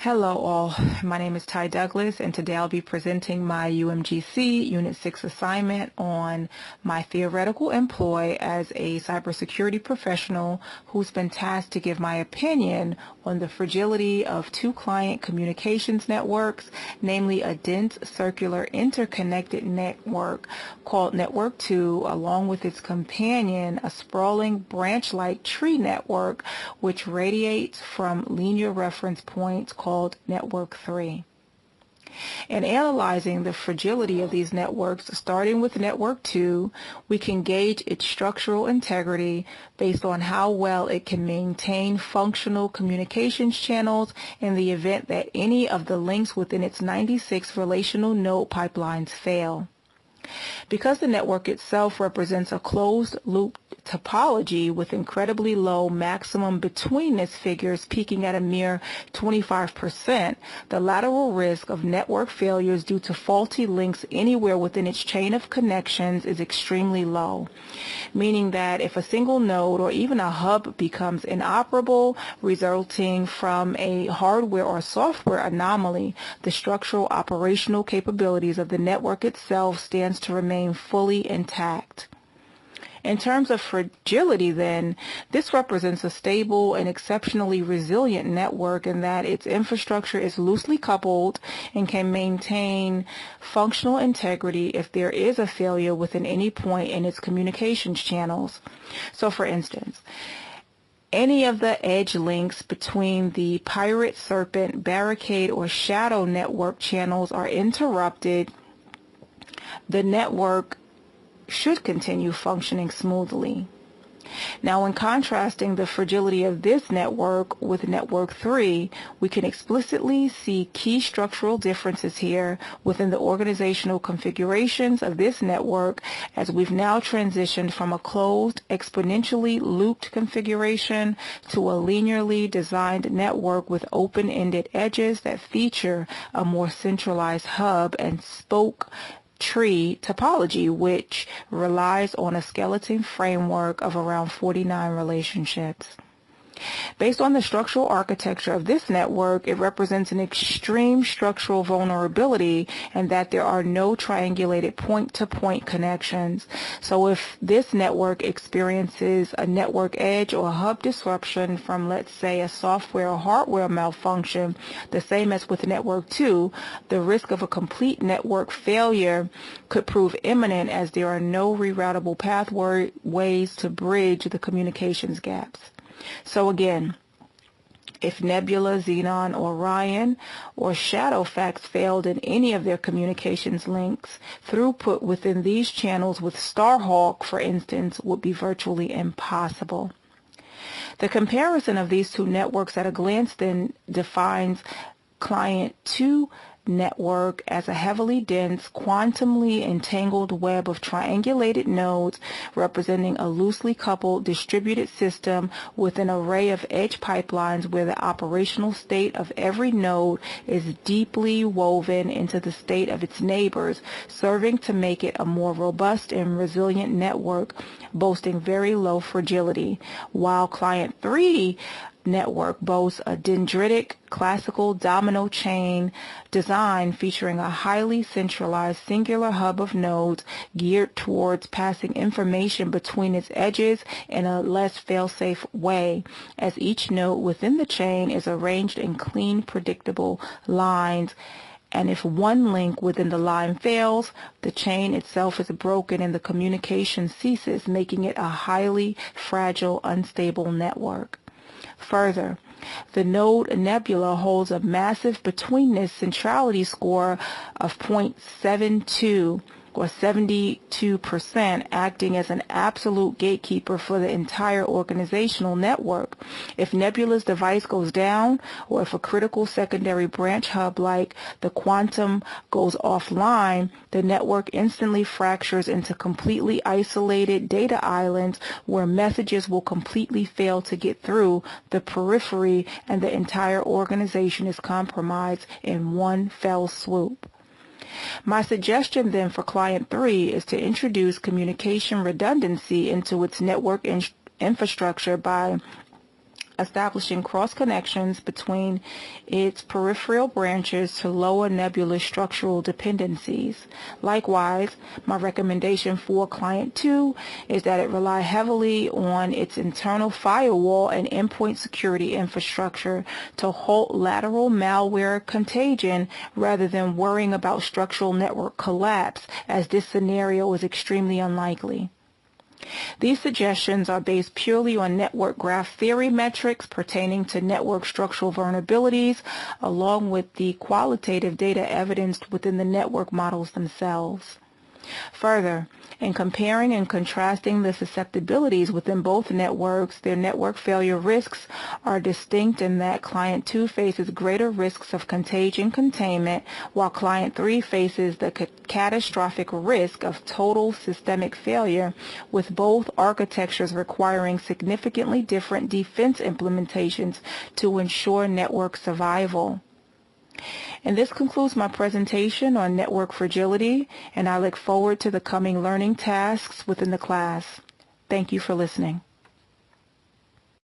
Hello all, my name is Ty Douglas and today I'll be presenting my UMGC Unit 6 assignment on my theoretical employ as a cybersecurity professional who's been tasked to give my opinion on the fragility of two client communications networks, namely a dense circular interconnected network called Network 2 along with its companion, a sprawling branch-like tree network which radiates from linear reference points called Network 3. In analyzing the fragility of these networks, starting with Network 2, we can gauge its structural integrity based on how well it can maintain functional communications channels in the event that any of the links within its 96 relational node pipelines fail. Because the network itself represents a closed-loop topology with incredibly low maximum betweenness figures peaking at a mere 25%, the lateral risk of network failures due to faulty links anywhere within its chain of connections is extremely low, meaning that if a single node or even a hub becomes inoperable, resulting from a hardware or software anomaly, the structural operational capabilities of the network itself stands to remain fully intact. In terms of fragility, then, this represents a stable and exceptionally resilient network in that its infrastructure is loosely coupled and can maintain functional integrity if there is a failure within any point in its communications channels. So, for instance, any of the edge links between the pirate, serpent, barricade, or shadow network channels are interrupted, the network should continue functioning smoothly. Now, in contrasting the fragility of this network with Network 3, we can explicitly see key structural differences here within the organizational configurations of this network as we've now transitioned from a closed, exponentially looped configuration to a linearly designed network with open-ended edges that feature a more centralized hub and spoke tree topology, which relies on a skeleton framework of around 49 relationships. Based on the structural architecture of this network, it represents an extreme structural vulnerability in that there are no triangulated point-to-point connections. So if this network experiences a network edge or hub disruption from, let's say, a software or hardware malfunction, the same as with Network 2, the risk of a complete network failure could prove imminent as there are no reroutable pathways to bridge the communications gaps. So again, if Nebula, Xenon, Orion, or Shadowfax failed in any of their communications links, throughput within these channels with Starhawk, for instance, would be virtually impossible. The comparison of these two networks at a glance then defines Client 2 network as a heavily dense, quantumly entangled web of triangulated nodes representing a loosely coupled distributed system with an array of edge pipelines where the operational state of every node is deeply woven into the state of its neighbors, serving to make it a more robust and resilient network boasting very low fragility, while Client 3 network boasts a dendritic classical domino chain design featuring a highly centralized singular hub of nodes geared towards passing information between its edges in a less fail-safe way, as each node within the chain is arranged in clean, predictable lines. And if one link within the line fails, the chain itself is broken and the communication ceases, making it a highly fragile, unstable network. Further, the node Nebula holds a massive betweenness centrality score of 0.72 or 72%, acting as an absolute gatekeeper for the entire organizational network. If Nebula's device goes down, or if a critical secondary branch hub like the Quantum goes offline, the network instantly fractures into completely isolated data islands where messages will completely fail to get through the periphery and the entire organization is compromised in one fell swoop. My suggestion then for Client 3 is to introduce communication redundancy into its network infrastructure by establishing cross connections between its peripheral branches to lower nebulous structural dependencies. Likewise, my recommendation for Client 2 is that it rely heavily on its internal firewall and endpoint security infrastructure to halt lateral malware contagion rather than worrying about structural network collapse, as this scenario is extremely unlikely. These suggestions are based purely on network graph theory metrics pertaining to network structural vulnerabilities, along with the qualitative data evidenced within the network models themselves. Further, in comparing and contrasting the susceptibilities within both networks, their network failure risks are distinct in that Client 2 faces greater risks of contagion containment, while Client 3 faces the catastrophic risk of total systemic failure, with both architectures requiring significantly different defense implementations to ensure network survival. And this concludes my presentation on network fragility, and I look forward to the coming learning tasks within the class. Thank you for listening.